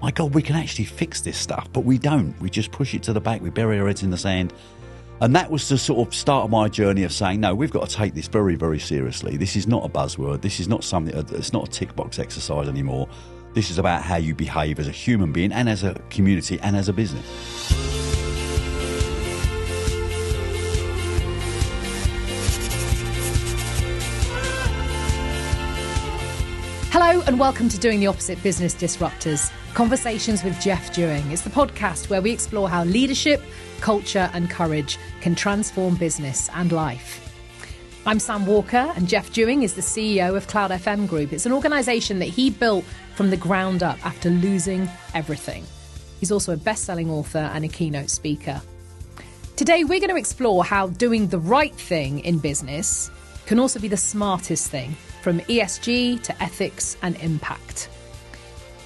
my God, we can actually fix this stuff, but we don't. We just push it to the back. We bury our heads in the sand. And that was the sort of start of my journey of saying, no, we've got to take this very, very seriously. This is not a buzzword. This is not something, it's not a tick box exercise anymore. This is about how you behave as a human being and as a community and as a business. Hello and welcome to Doing the Opposite Business Disruptors, Conversations with Jeff Dewing. It's the podcast where we explore how leadership, culture and courage can transform business and life. I'm Sam Walker and Jeff Dewing is the CEO of Cloudfm Group. It's an organisation that he built from the ground up after losing everything. He's also a best-selling author and a keynote speaker. Today we're going to explore how doing the right thing in business can also be the smartest thing, from ESG to ethics and impact.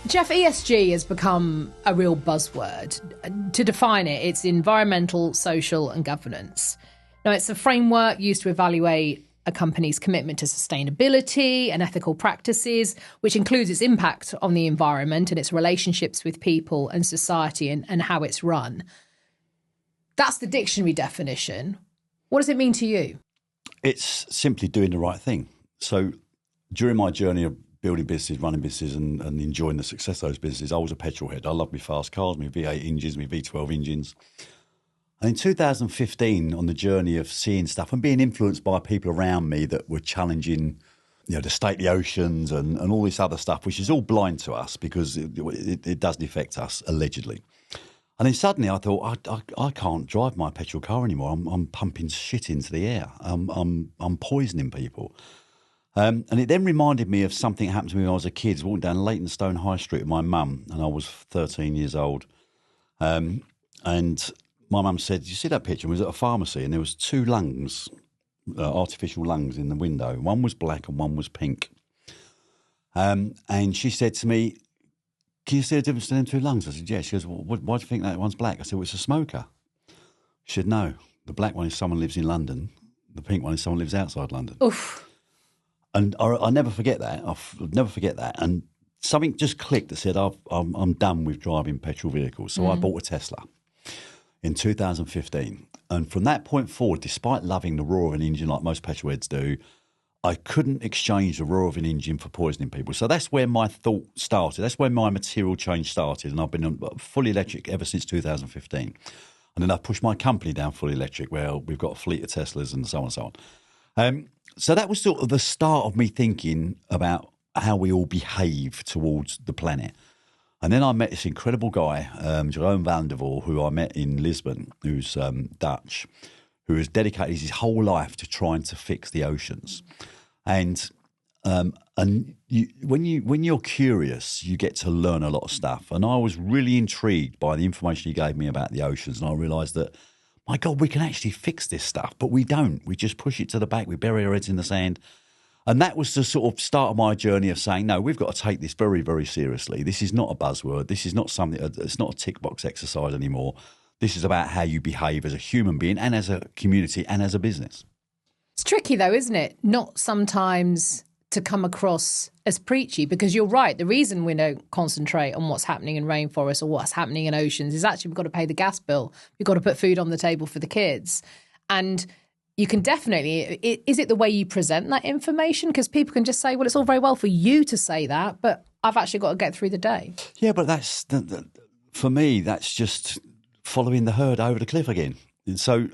Jeff, ESG has become a real buzzword. To define it, it's environmental, social and governance. Now, it's a framework used to evaluate a company's commitment to sustainability and ethical practices, which includes its impact on the environment and its relationships with people and society and how it's run. That's the dictionary definition. What does it mean to you? It's simply doing the right thing. So during my journey of building businesses, running businesses and enjoying the success of those businesses, I was a petrol head. I loved my fast cars, my V8 engines, my V12 engines. And in 2015, on the journey of seeing stuff and being influenced by people around me that were challenging, the state of the oceans and all this other stuff, which is all blind to us because it doesn't affect us, allegedly. And then suddenly I thought, I can't drive my petrol car anymore. I'm pumping shit into the air. I'm poisoning people. And it then reminded me of something that happened to me when I was a kid. I was walking down Leytonstone High Street with my mum, and I was 13 years old. And my mum said, "You see that picture?" We was at a pharmacy, and there was two lungs, artificial lungs in the window. One was black and one was pink. And she said to me, "Can you see the difference between them two lungs?" I said, "Yeah." She goes, "Well, why do you think that one's black?" I said, "Well, it's a smoker." She said, "No, the black one is someone who lives in London. The pink one is someone who lives outside London." Oof. And I never forget that. I'll never forget that. And something just clicked that said, I'm done with driving petrol vehicles. So I bought a Tesla in 2015. And from that point forward, despite loving the roar of an engine like most petrol heads do, I couldn't exchange the roar of an engine for poisoning people. So that's where my thought started. That's where my material change started. And I've been fully electric ever since 2015. And then I pushed my company down fully electric, where we've got a fleet of Teslas and so on and so on. So that was sort of the start of me thinking about how we all behave towards the planet. And then I met this incredible guy, Jerome van der Voort, who I met in Lisbon, who's Dutch, who has dedicated his whole life to trying to fix the oceans. And when you're curious, you get to learn a lot of stuff. And I was really intrigued by the information he gave me about the oceans. And I realised that, my God, we can actually fix this stuff, but we don't. We just push it to the back. We bury our heads in the sand. And that was the sort of start of my journey of saying, no, we've got to take this very, very seriously. This is not a buzzword. This is not something, it's not a tick box exercise anymore. This is about how you behave as a human being and as a community and as a business. It's tricky though, isn't it? Not sometimes to come across as preachy, because you're right. The reason we don't concentrate on what's happening in rainforests or what's happening in oceans is actually we've got to pay the gas bill. We've got to put food on the table for the kids. And you can definitely, is it the way you present that information? Because people can just say, well, it's all very well for you to say that, but I've actually got to get through the day. Yeah, but that's, for me, that's just following the herd over the cliff again. And so,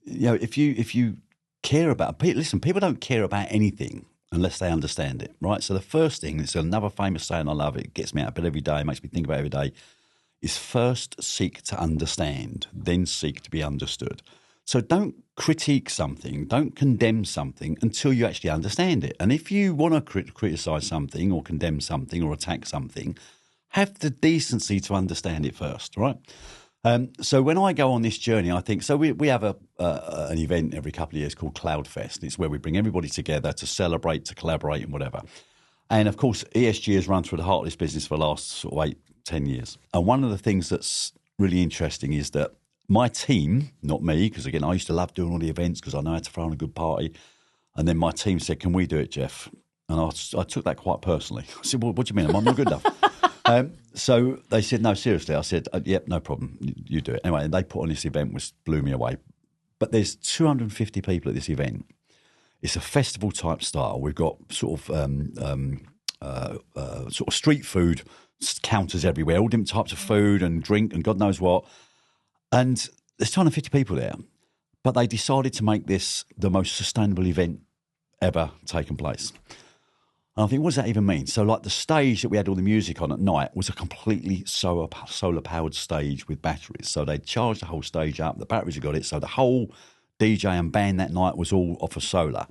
if you care about, listen, people don't care about anything unless they understand it, right? So the first thing, it's another famous saying I love, it gets me out of bed every day, makes me think about it every day, is first seek to understand, then seek to be understood. So don't critique something, don't condemn something until you actually understand it. And if you want to criticise something or condemn something or attack something, have the decency to understand it first, right? So when I go on this journey, I think, so we have an event every couple of years called Cloudfm. It's where we bring everybody together to celebrate, to collaborate and whatever. And of course, ESG has run through the heart of this business for the last sort of 8-10 years. And one of the things that's really interesting is that my team, not me, because again, I used to love doing all the events because I know how to throw on a good party. And then my team said, "Can we do it, Jeff?" And I took that quite personally. I said, "Well, what do you mean? I'm not good enough." So they said, no, seriously. I said, yep, no problem. You do it. Anyway, and they put on this event, which blew me away. But there's 250 people at this event. It's a festival type style. We've got sort of street food counters everywhere, all different types of food and drink and God knows what. And there's 250 people there. But they decided to make this the most sustainable event ever taken place. And I think, what does that even mean? So, like, the stage that we had all the music on at night was a completely solar-powered stage with batteries. So they charged the whole stage up, the batteries had got it, so the whole DJ and band that night was all off of solar.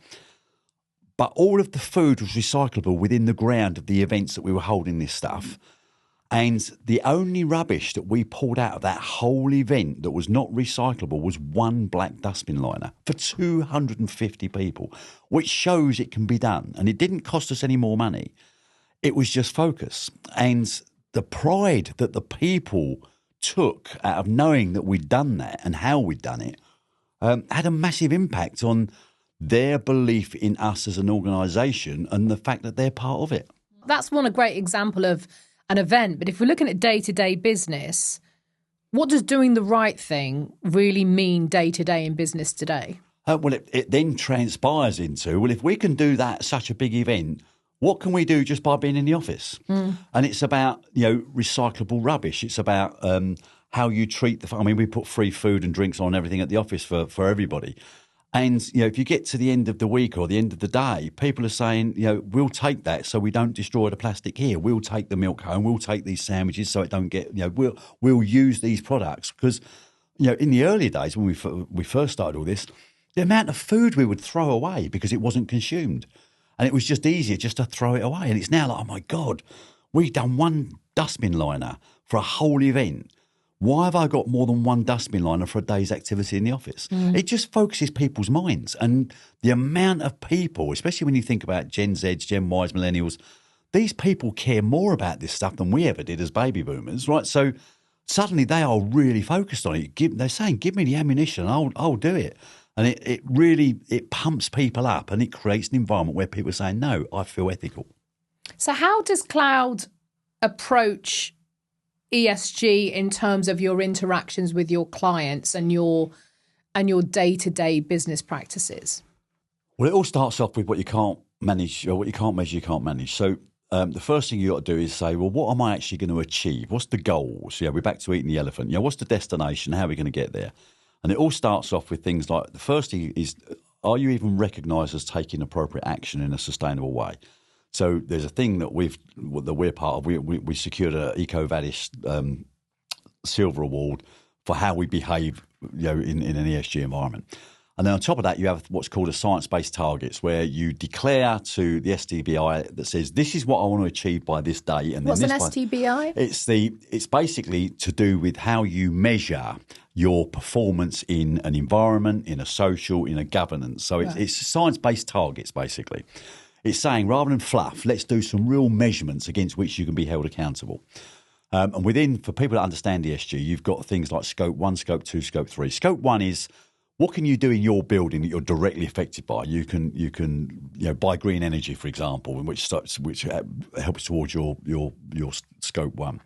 But all of the food was recyclable within the ground of the events that we were holding this stuff. And the only rubbish that we pulled out of that whole event that was not recyclable was one black dustbin liner for 250 people, which shows it can be done. And it didn't cost us any more money. It was just focus. And the pride that the people took out of knowing that we'd done that and how we'd done it had a massive impact on their belief in us as an organisation and the fact that they're part of it. That's a great example of an event. But if we're looking at day-to-day business, what does doing the right thing really mean day-to-day in business today? Well, it then transpires into, well, if we can do that at such a big event, what can we do just by being in the office? And it's about, recyclable rubbish. It's about how you treat we put free food and drinks on everything at the office for everybody. And, if you get to the end of the week or the end of the day, people are saying, we'll take that so we don't destroy the plastic here. We'll take the milk home. We'll take these sandwiches so it don't get, we'll use these products. Because, in the early days when we first started all this, the amount of food we would throw away because it wasn't consumed. And it was just easier just to throw it away. And it's now like, oh, my God, we've done one dustbin liner for a whole event. Why have I got more than one dustbin liner for a day's activity in the office? It just focuses people's minds. And the amount of people, especially when you think about Gen Z, Gen Ys, millennials, these people care more about this stuff than we ever did as baby boomers, right? So suddenly they are really focused on it. They're saying, give me the ammunition, I'll do it. And it really pumps people up and it creates an environment where people are saying, no, I feel ethical. So how does Cloud approach ESG in terms of your interactions with your clients and your day-to-day business practices? Well, it all starts off with what you can't manage, or what you can't measure, you can't manage. So the first thing you got to do is say, well, what am I actually going to achieve? What's the goals? We're back to eating the elephant. What's the destination? How are we going to get there? And it all starts off with things like, the first thing is, are you even recognised as taking appropriate action in a sustainable way? So there's a thing that we're part of. We secured an EcoVadis silver award for how we behave, in an ESG environment. And then on top of that, you have what's called a science-based targets, where you declare to the STBI that says, this is what I want to achieve by this day. And what's an STBI? It's basically to do with how you measure your performance in an environment, in a social, in a governance. So it's science-based targets, basically. It's saying, rather than fluff, let's do some real measurements against which you can be held accountable. And for people that understand ESG, you've got things like Scope 1, Scope 2, Scope 3. Scope 1 is, what can you do in your building that you're directly affected by? You can buy green energy, for example, which helps towards your Scope 1.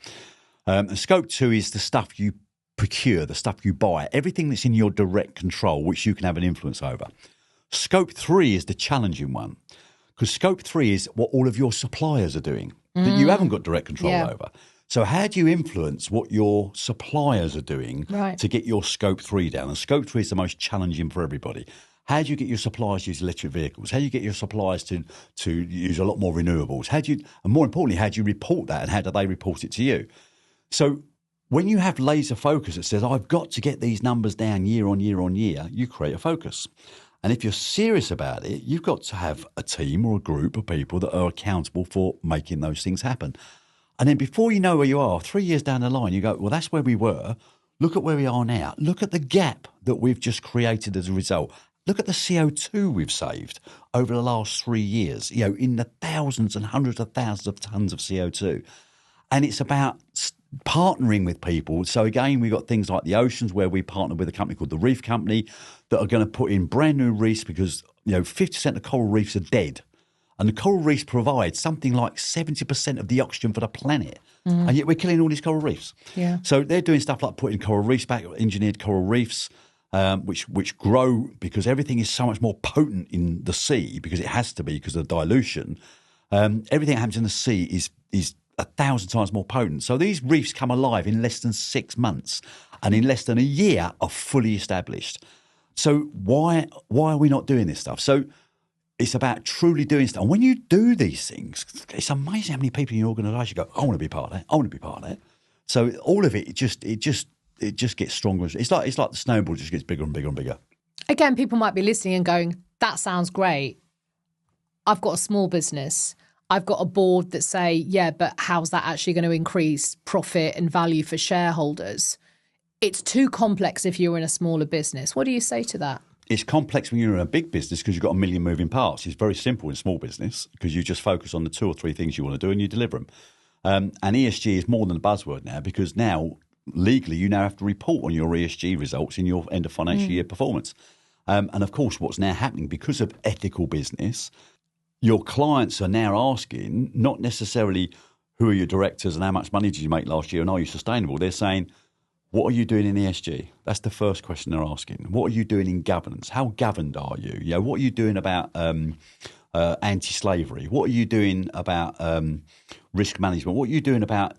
And Scope 2 is the stuff you procure, the stuff you buy, everything that's in your direct control, which you can have an influence over. Scope 3 is the challenging one. Because Scope 3 is what all of your suppliers are doing that you haven't got direct control over. So how do you influence what your suppliers are doing to get your Scope 3 down? And Scope 3 is the most challenging for everybody. How do you get your suppliers to use electric vehicles? How do you get your suppliers to use a lot more renewables? And more importantly, how do you report that, and how do they report it to you? So when you have laser focus that says, I've got to get these numbers down year on year on year, you create a focus. And if you're serious about it, you've got to have a team or a group of people that are accountable for making those things happen. And then before you know where you are, 3 years down the line, you go, well, that's where we were. Look at where we are now. Look at the gap that we've just created as a result. Look at the CO2 we've saved over the last 3 years, in the thousands and hundreds of thousands of tons of CO2. And it's about partnering with people. So again, we've got things like the oceans, where we partner with a company called the Reef Company that are going to put in brand new reefs, because 50% of coral reefs are dead. And the coral reefs provide something like 70% of the oxygen for the planet. And yet we're killing all these coral reefs. Yeah. So they're doing stuff like putting coral reefs back, engineered coral reefs, which grow because everything is so much more potent in the sea, because it has to be because of the dilution. Everything that happens in the sea is 1,000 times more potent. So these reefs come alive in less than 6 months, and in less than a year are fully established. So why are we not doing this stuff? So it's about truly doing stuff. And when you do these things, it's amazing how many people in your organisation go, I want to be part of that. I want to be part of that. So all of it just gets stronger. It's like the snowball just gets bigger and bigger and bigger. Again, people might be listening and going, that sounds great. I've got a small business. I've got a board that say, yeah, but how's that actually going to increase profit and value for shareholders? It's too complex if you're in a smaller business. What do you say to that? It's complex when you're in a big business because you've got a million moving parts. It's very simple in small business because you just focus on the 2 or 3 things you want to do and you deliver them. And ESG is more than a buzzword now, because now legally you now have to report on your ESG results in your end of financial year performance. And of course, what's now happening because of ethical business, your clients are now asking not necessarily who are your directors and how much money did you make last year and are you sustainable? They're saying, what are you doing in ESG? That's the first question they're asking. What are you doing in governance? How governed are you? You know, what are you doing about anti-slavery? What are you doing about risk management? What are you doing about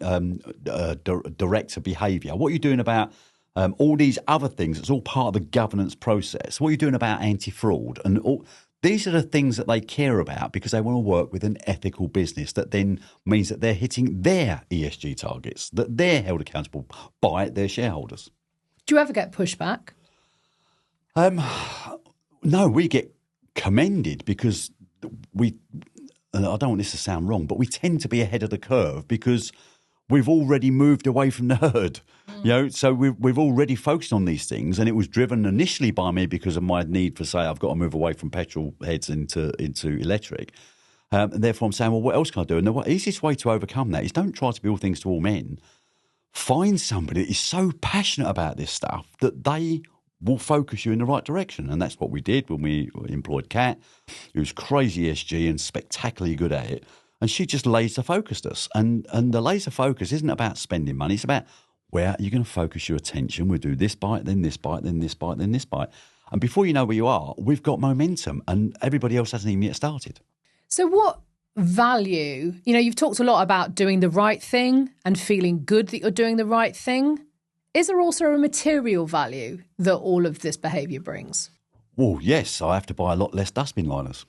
director behaviour? What are you doing about all these other things? It's all part of the governance process. What are you doing about anti-fraud? And all these are the things that they care about because they want to work with an ethical business that then means that they're hitting their ESG targets, that they're held accountable by their shareholders. Do you ever get pushback? No, we get commended because we, and I don't want this to sound wrong, but we tend to be ahead of the curve because we've already moved away from the herd. You know, so we've already focused on these things, and it was driven initially by me because of my need for, say, I've got to move away from petrol heads into electric. And therefore I'm saying, well, what else can I do? And the easiest way to overcome that is don't try to be all things to all men. Find somebody that is so passionate about this stuff that they will focus you in the right direction. And that's what we did when we employed Kat, who was crazy ESG and spectacularly good at it. And she just laser focused us. And the laser focus isn't about spending money. It's about where are you going to focus your attention? We'll do this bite, then this bite, then this bite, then this bite. And before you know where you are, we've got momentum and everybody else hasn't even yet started. So what value, you know, you've talked a lot about doing the right thing and feeling good that you're doing the right thing. Is there also a material value that all of this behaviour brings? Well, yes, I have to buy a lot less dustbin liners.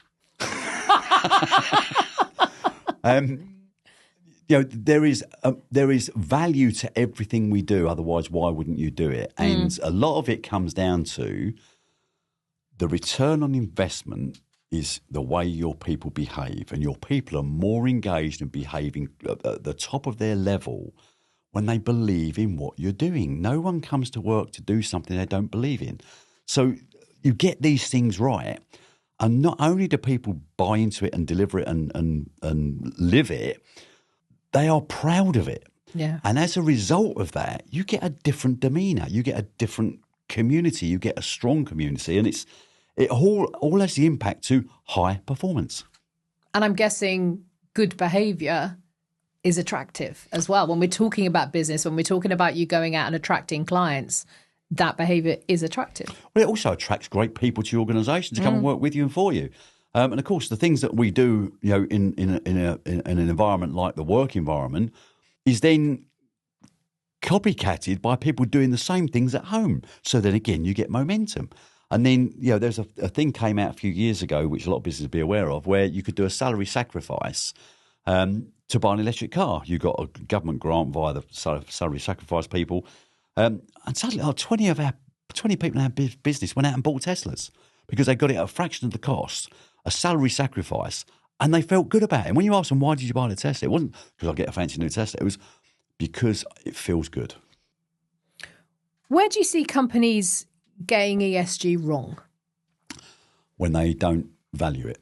You know, there is value to everything we do. Otherwise, why wouldn't you do it? And a lot of it comes down to the return on investment is the way your people behave. And your people are more engaged and behaving at the top of their level when they believe in what you're doing. No one comes to work to do something they don't believe in. So you get these things right. And not only do people buy into it and deliver it and live it, they are proud of it. Yeah. And as a result of that, you get a different demeanour. You get a different community. You get a strong community. And it all has the impact to high performance. And I'm guessing good behaviour is attractive as well. When we're talking about business, when we're talking about you going out and attracting clients, that behaviour is attractive. Well, it also attracts great people to your organisation to come and work with you and for you. And of course, the things that we do, you know, in an environment like the work environment, is then copycatted by people doing the same things at home. So then again, you get momentum. And then, you know, there's a thing came out a few years ago, which a lot of businesses be aware of, where you could do a salary sacrifice to buy an electric car. You got a government grant via the salary sacrifice people, and suddenly 20 people in our business went out and bought Teslas because they got it at a fraction of the cost. A salary sacrifice, and they felt good about it. And when you ask them, why did you buy the Tesla? It wasn't because I get a fancy new Tesla. It was because it feels good. Where do you see companies getting ESG wrong? When they don't value it.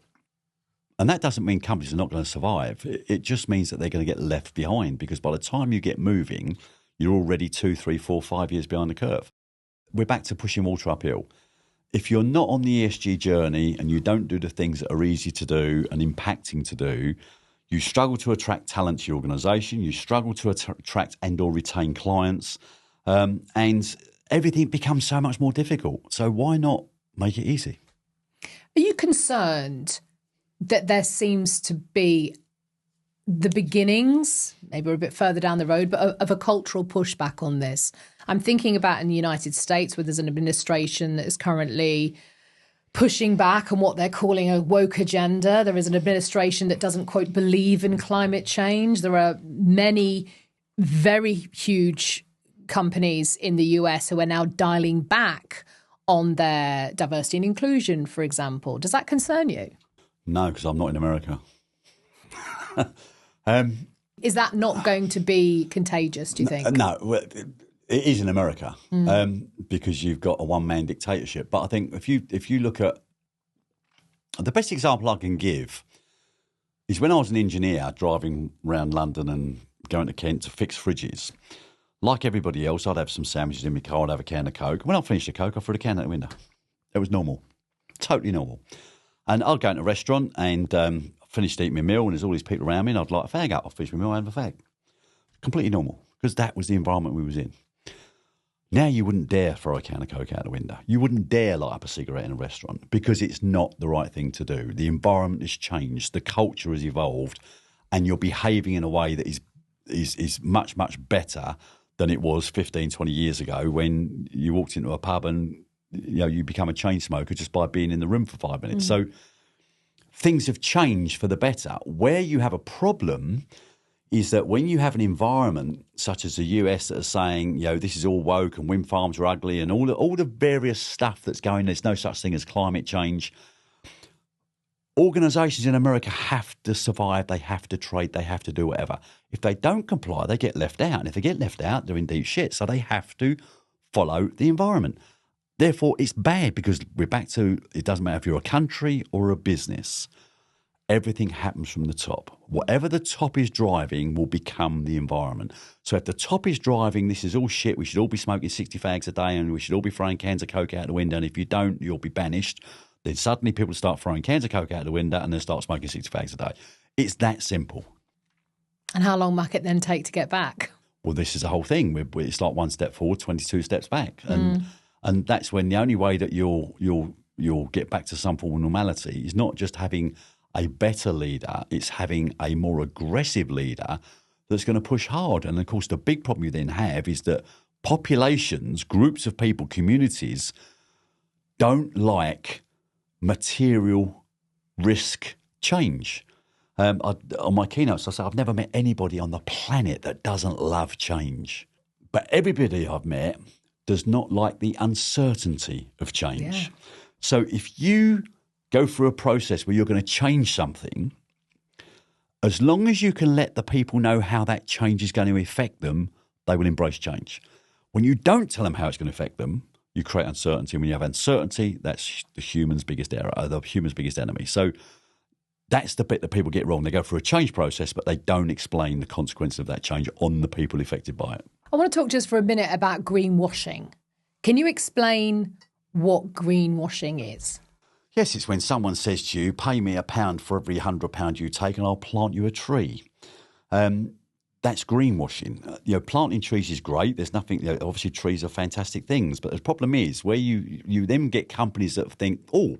And that doesn't mean companies are not going to survive. It just means that they're going to get left behind because by the time you get moving, you're already 2, 3, 4, 5 years behind the curve. We're back to pushing water uphill. if you're not on the ESG journey and you don't do the things that are easy to do and impacting to do, you struggle to attract talent to your organisation, you struggle to attract and or retain clients, and everything becomes so much more difficult. So why not make it easy? Are you concerned that there seems to be the beginnings, maybe we're a bit further down the road, but of a cultural pushback on this? I'm thinking about in the United States, where there's an administration that is currently pushing back on what they're calling a woke agenda. There is an administration that doesn't, quote, believe in climate change. There are many very huge companies in the US who are now dialing back on their diversity and inclusion, for example. Does that concern you? No, because I'm not in America. Is that not going to be contagious, do you think? No, it is in America because you've got a one-man dictatorship. But I think if you look at the best example I can give is when I was an engineer driving around London and going to Kent to fix fridges. Like everybody else, I'd have some sandwiches in my car, I'd have a can of Coke. When I finished the Coke, I threw the can out the window. It was normal, totally normal. And I'd go into a restaurant and finished eating my meal and there's all these people around me and I'd light a fag up. I'd finish my meal, I'd have a fag. Completely normal, because that was the environment we was in. Now you wouldn't dare throw a can of Coke out the window. You wouldn't dare light up a cigarette in a restaurant because it's not the right thing to do. The environment has changed, the culture has evolved, and you're behaving in a way that is much, much better than it was 15, 20 years ago when you walked into a pub and you become a chain smoker just by being in the room for 5 minutes. So things have changed for the better. Where you have a problem is that when you have an environment such as the US that are saying, this is all woke and wind farms are ugly and all the various stuff that's going, there's no such thing as climate change. Organisations in America have to survive, they have to trade, they have to do whatever. If they don't comply, they get left out. And if they get left out, they're in deep shit. So they have to follow the environment. Therefore, it's bad because we're back to, it doesn't matter if you're a country or a business. Everything happens from the top. Whatever the top is driving will become the environment. So if the top is driving, this is all shit, we should all be smoking 60 fags a day and we should all be throwing cans of Coke out the window. And if you don't, you'll be banished. Then suddenly people start throwing cans of Coke out the window and then start smoking 60 fags a day. It's that simple. And how long might it then take to get back? Well, this is the whole thing. It's like 1 step forward, 22 steps back. And that's when the only way that you'll get back to some form of normality is not just having a better leader, it's having a more aggressive leader that's going to push hard. And of course, the big problem you then have is that populations, groups of people, communities don't like material risk change. On my keynotes, I say I've never met anybody on the planet that doesn't love change. But everybody I've met does not like the uncertainty of change. Yeah. So if you go through a process where you're going to change something, as long as you can let the people know how that change is going to affect them, they will embrace change. When you don't tell them how it's going to affect them, you create uncertainty. And when you have uncertainty, that's the human's biggest error, the human's biggest enemy. So that's the bit that people get wrong. They go through a change process, but they don't explain the consequences of that change on the people affected by it. I want to talk just for a minute about greenwashing. Can you explain what greenwashing is? Yes, it's when someone says to you, pay me £1 for every £100 you take and I'll plant you a tree. That's greenwashing. Planting trees is great. There's nothing, obviously trees are fantastic things. But the problem is where you then get companies that think, oh,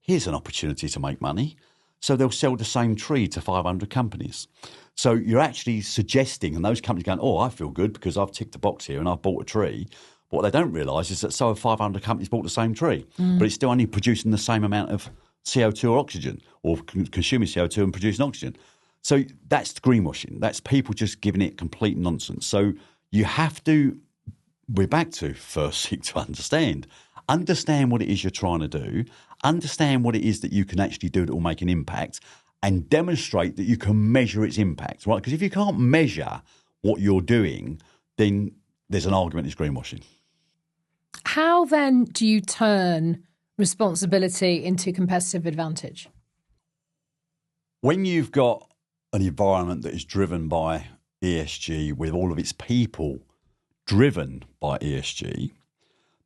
here's an opportunity to make money. So they'll sell the same tree to 500 companies. So you're actually suggesting, and those companies going, oh, I feel good because I've ticked the box here and I've bought a tree. But what they don't realise is that so have 500 companies bought the same tree, but it's still only producing the same amount of CO2 or oxygen, or consuming CO2 and producing oxygen. So that's greenwashing. That's people just giving it complete nonsense. So you have to, we're back to first seek to understand what it is you're trying to do, understand what it is that you can actually do that will make an impact, and demonstrate that you can measure its impact, right? Because if you can't measure what you're doing, then there's an argument it's greenwashing. How then do you turn responsibility into competitive advantage? When you've got an environment that is driven by ESG, with all of its people driven by ESG,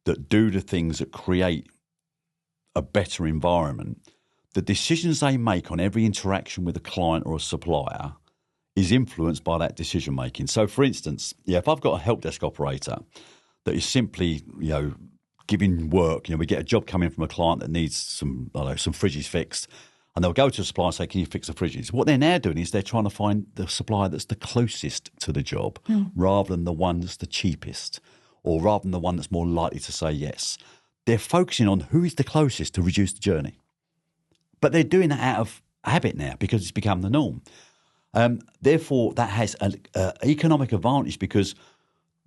that do the things that create a better environment, the decisions they make on every interaction with a client or a supplier is influenced by that decision making. So, for instance, if I've got a help desk operator that is simply, giving work, we get a job coming from a client that needs some fridges fixed, and they'll go to a supplier and say, "Can you fix the fridges?" What they're now doing is they're trying to find the supplier that's the closest to the job, rather than the one that's the cheapest, or rather than the one that's more likely to say yes. They're focusing on who is the closest to reduce the journey. But they're doing that out of habit now because it's become the norm. Therefore, that has an economic advantage because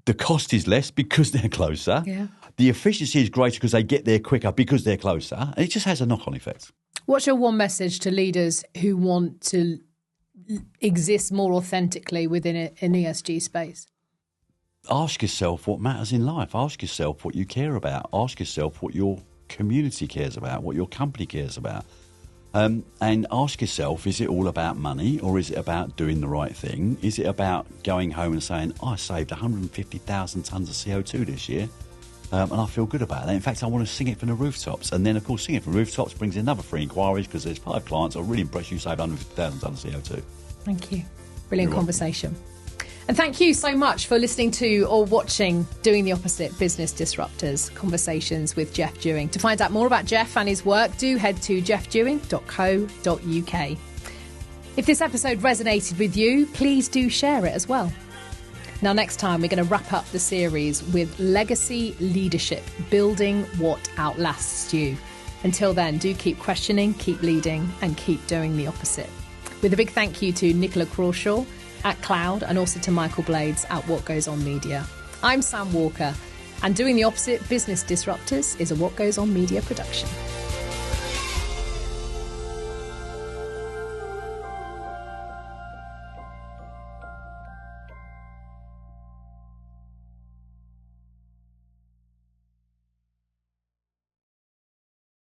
the cost is less because they're closer. Yeah. The efficiency is greater because they get there quicker because they're closer. And it just has a knock-on effect. What's your one message to leaders who want to exist more authentically within an ESG space? Ask yourself what matters in life. Ask yourself what you care about. Ask yourself what your community cares about, what your company cares about. And ask yourself, is it all about money or is it about doing the right thing? Is it about going home and saying, I saved 150,000 tonnes of CO2 this year and I feel good about that. In fact, I want to sing it from the rooftops. And then, of course, singing from the rooftops brings in another 3 inquiries because there's 5 clients that are really impressed you saved 150,000 tonnes of CO2. Thank you. Brilliant conversation. And thank you so much for listening to or watching Doing the Opposite Business Disruptors, Conversations with Jeff Dewing. To find out more about Jeff and his work, do head to jeffdewing.co.uk. If this episode resonated with you, please do share it as well. Now, next time, we're going to wrap up the series with Legacy Leadership, Building What Outlasts You. Until then, do keep questioning, keep leading, and keep doing the opposite. With a big thank you to Nicola Crawshaw at Cloud and also to Michael Blades at What Goes On Media. I'm Sam Walker, and Doing the Opposite Business Disruptors is a What Goes On Media production.